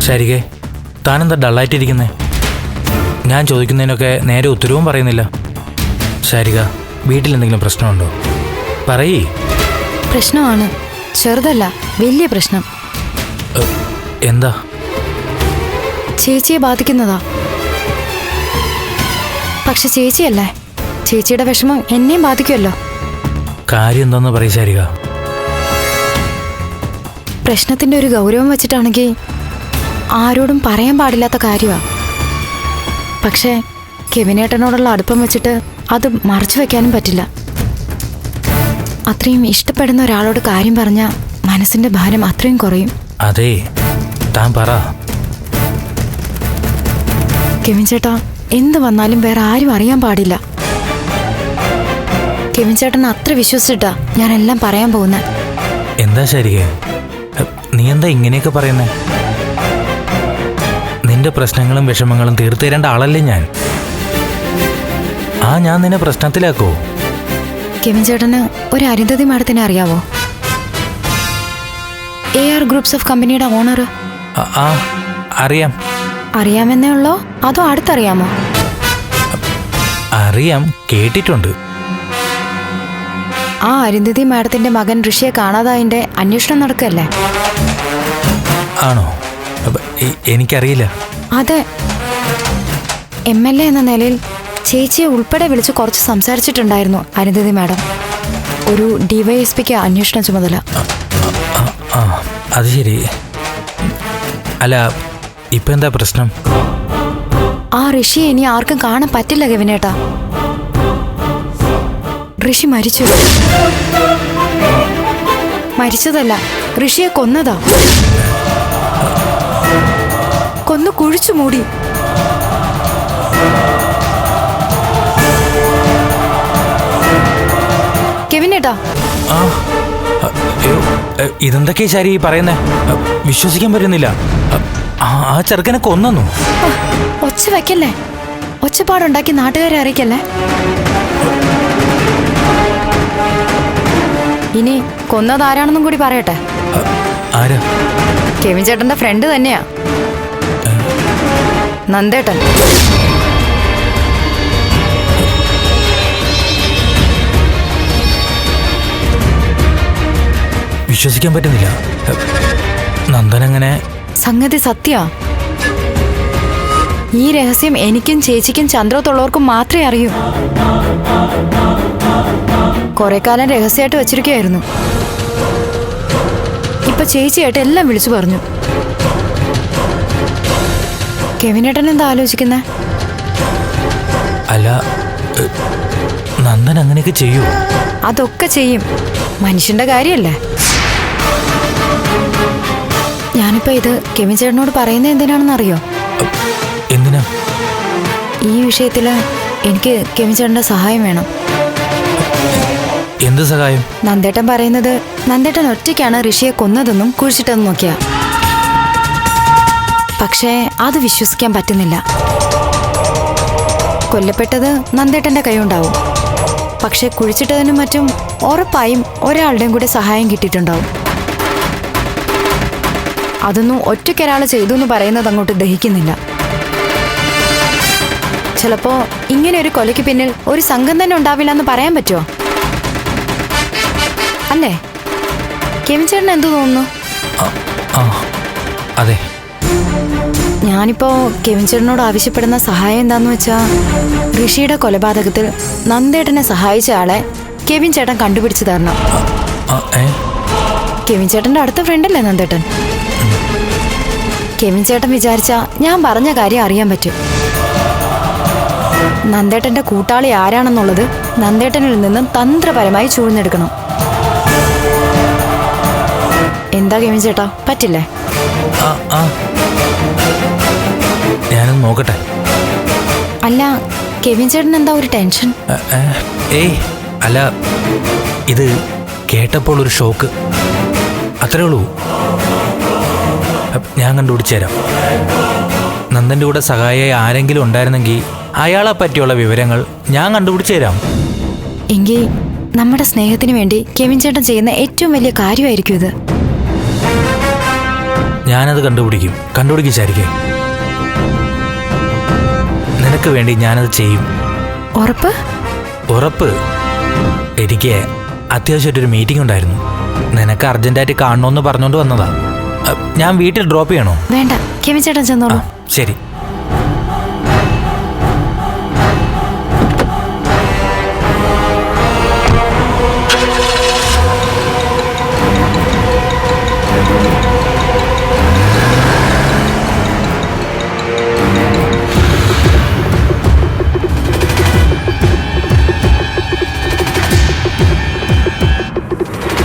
ശരികെ, താനെന്താ ഡള്ളായിട്ടിരിക്കുന്നേ? ഞാൻ ചോദിക്കുന്നതിനൊക്കെ നേരെ ഉത്തരവും പറയുന്നില്ല. ശാരിക, വീട്ടിൽ എന്തെങ്കിലും പ്രശ്നമുണ്ടോ? പറയേ. പ്രശ്നമാണ്, ചെറുതല്ല, വലിയ പ്രശ്നം. എന്താ? ചേച്ചിയെ ബാധിക്കുന്നതാ. പക്ഷെ ചേച്ചിയല്ലേ, ചേച്ചിയുടെ വിഷമം എന്നെയും ബാധിക്കുമല്ലോ. കാര്യം എന്താന്ന് പറയ് ശാരിക. പ്രശ്നത്തിന്റെ ഒരു ഗൗരവം വെച്ചിട്ടാണെങ്കിൽ ആരോടും പറയാൻ പാടില്ലാത്ത കാര്യമാ. പക്ഷേ കെവിനേട്ടനോടുള്ള അടുപ്പം വെച്ചിട്ട് അത് മറച്ചു വെക്കാനും പറ്റില്ല. അത്രയും ഇഷ്ടപ്പെടുന്ന ഒരാളോട് കാര്യം പറഞ്ഞാൽ മനസ്സിന്റെ ഭാരം അത്രയും കുറയും. അതെ, താൻ പറ. കെവിൻ ചേട്ടാ, എന്ത് വന്നാലും വേറെ ആരും അറിയാൻ പാടില്ല. കെവിൻ ചേട്ടൻ അത്ര വിശ്വസിച്ചിട്ടാ ഞാൻ എല്ലാം പറയാൻ പോകുന്നത്. എന്താ ശാരിക, നീ എന്താ ഇങ്ങനെയൊക്കെ പറയുന്നേ? നിന്റെ പ്രശ്നങ്ങളും വിഷമങ്ങളും തീർത്തു തരേണ്ട ആളല്ലേ ഞാൻ. ഞാൻ നിന്നെ പ്രശ്നത്തിലാക്കോ? കെവിൻ ചേട്ടന് ഒരു അരുന്ധതി മാഡത്തിനെ അറിയാവോ? AR ഗ്രൂപ്പ്സ് ഓഫ് കമ്പനിയുടെ ഓണർ. അറിയാം. അറിയാമെന്നേ ഉള്ളോ അതോ അടുത്തറിയാമോ? അറിയാം, കേട്ടിട്ടുണ്ട്. ആ അരുന്ധതി മാഡത്തിന്റെ മകൻ ഋഷിയെ കാണാതായതിന്റെ അന്വേഷണം നടക്കല്ലേ? ആണോ? എനിക്കറിയില്ല. അതെ, MLA എന്ന നിലയിൽ ചേച്ചിയെ ഉൾപ്പെടെ വിളിച്ച് കുറച്ച് സംസാരിച്ചിട്ടുണ്ടായിരുന്നു അരുന്ധതി മാഡം. ഒരു DYSPക്ക് അന്വേഷണ ചുമതല. അത് ശരി. അല്ല, ഇപ്പൊ എന്താ പ്രശ്നം? ആ ഋഷിയെ ഇനി ആർക്കും കാണാൻ പറ്റില്ല കെവിനേട്ടാ. ഋഷി മരിച്ചു. മരിച്ചതല്ല, ഋഷിയെ കൊന്നതാ. കൊന്നു കുഴിച്ചു മൂടി. കെവിനേട്ടാ, ഇതെന്തൊക്കെയാ ശരി പറയുന്നേ? വിശ്വസിക്കാൻ പറ്റുന്നില്ല. ആ ചെറുക്കനെ കൊന്നു. ഒച്ച വയ്ക്കല്ലേ, ഒച്ചപ്പാടുണ്ടാക്കി നാട്ടുകാരെ അറിയിക്കല്ലേ. ഇനി കൊന്നതാരാണെന്നും കൂടി പറയട്ടെ. ആരാ? കെവിൻ ചേട്ടന്റെ ഫ്രണ്ട് തന്നെയാ, നന്ദേട്ടൻ. വിശ്വസിക്കാൻ പറ്റുന്നില്ല. നന്ദൻ അങ്ങനെ? സംഗതി സത്യ. ഈ രഹസ്യം എനിക്കും ചേച്ചിക്കും ചന്ദ്രത്തുള്ളവർക്കും മാത്രമേ അറിയൂ. കുറെ കാലം രഹസ്യമായിട്ട് വെച്ചിരിക്കുകയായിരുന്നു. ഇപ്പൊ ചേച്ചിയായിട്ട് എല്ലാം വിളിച്ചു പറഞ്ഞു. കെവിനേട്ടൻ എന്താ ആലോചിക്കുന്നേ? അല്ല, നന്ദൻ അങ്ങനെയൊക്കെ ചെയ്യൂ? അതൊക്കെ ചെയ്യും, മനുഷ്യന്റെ കാര്യല്ലേ. ഞാനിപ്പോ ഇത് കെവിൻ ചേട്ടനോട് പറയുന്നത് എന്തിനാണെന്ന് അറിയോ? എന്തിനാ? ഈ വിഷയത്തില് എനിക്ക് കെവിൻ ചേട്ടന്റെ സഹായം വേണം. എന്ത് സഹായം? നന്ദേട്ടൻ പറയുന്നത് നന്ദേട്ടൻ ഒറ്റയ്ക്കാണ് ഋഷിയെ കൊന്നതെന്നും കുഴിച്ചിട്ടെന്നും നോക്കിയാ. പക്ഷേ അത് വിശ്വസിക്കാൻ പറ്റുന്നില്ല. കൊല്ലപ്പെട്ടത് നന്ദേട്ടന്റെ കൈയുണ്ടാവും, പക്ഷെ കുഴിച്ചിട്ടതിനും മറ്റും ഉറപ്പായും ഒരാളുടെയും കൂടെ സഹായം കിട്ടിയിട്ടുണ്ടാവും. അതൊന്നും ഒറ്റയ്ക്കൊരാൾ ചെയ്തു എന്ന് പറയുന്നത് അങ്ങോട്ട് ദഹിക്കുന്നില്ല. ചിലപ്പോ ഇങ്ങനെ ഒരു കൊലയ്ക്ക് പിന്നിൽ ഒരു സംഘം തന്നെ ഉണ്ടാവില്ല എന്ന് പറയാൻ പറ്റുമോ? അല്ലേ? കെവിൻ ചേട്ടൻ എന്തു തോന്നുന്നു? അതെ. ഞാനിപ്പോ കെവിൻ ചേട്ടനോട് ആവശ്യപ്പെടുന്ന സഹായം എന്താന്ന് വെച്ചാ, ഋഷിയുടെ കൊലപാതകത്തിൽ നന്ദേട്ടനെ സഹായിച്ച ആളെ കെവിൻ ചേട്ടൻ കണ്ടുപിടിച്ചു തരണം. കെവിൻ ചേട്ടന്റെ അടുത്ത ഫ്രണ്ടല്ലേ നന്ദേട്ടൻ? കെവിൻ ചേട്ടൻ വിചാരിച്ചാ ഞാൻ പറഞ്ഞ കാര്യം അറിയാൻ പറ്റും. നന്ദേട്ടന്റെ കൂട്ടാളി ആരാണെന്നുള്ളത് നന്ദേട്ടനിൽ നിന്നും തന്ത്രപരമായി ചൂഴ്ന്നെടുക്കണം. എന്താ കെവിൻ ചേട്ടാ, പറ്റില്ലേ? ഞാനൊന്ന് നോക്കട്ടെ. അല്ല, കെവിൻ ചേട്ടൻ എന്താ ഒരു ടെൻഷൻ? അല്ല, ഇത് കേട്ടപ്പോൾ ഒരു ഷോക്ക്, അത്രേ ഉള്ളൂ. ഞാൻ കണ്ടുപിടിച്ചുതരാം. നന്ദൻ്റെ കൂടെ സഹായിയായി ആരെങ്കിലും ഉണ്ടായിരുന്നെങ്കിൽ അയാളെ പറ്റിയുള്ള വിവരങ്ങൾ ഞാൻ കണ്ടുപിടിച്ചു തരാം. എങ്കിൽ നമ്മുടെ സ്നേഹത്തിന് വേണ്ടി കെവിൻ ചേട്ടൻ ചെയ്യുന്ന ഏറ്റവും വലിയ കാര്യമായിരിക്കും ഇത്. ഞാനത് കണ്ടുപിടിക്കും ശാരികേ. നിനക്ക് വേണ്ടി ഞാനത് ചെയ്യും. ഉറപ്പ്? ഉറപ്പ്. എനിക്ക് അത്യാവശ്യമായിട്ടൊരു മീറ്റിംഗ് ഉണ്ടായിരുന്നു. നിനക്ക് അർജന്റായിട്ട് കാണണമെന്ന് പറഞ്ഞുകൊണ്ട് വന്നതാ. ഞാൻ വീട്ടിൽ ഡ്രോപ്പ് ചെയ്യണോ? വേണ്ട, കെവിൻ ചേട്ടൻ ചെന്നോളൂ. ശരി.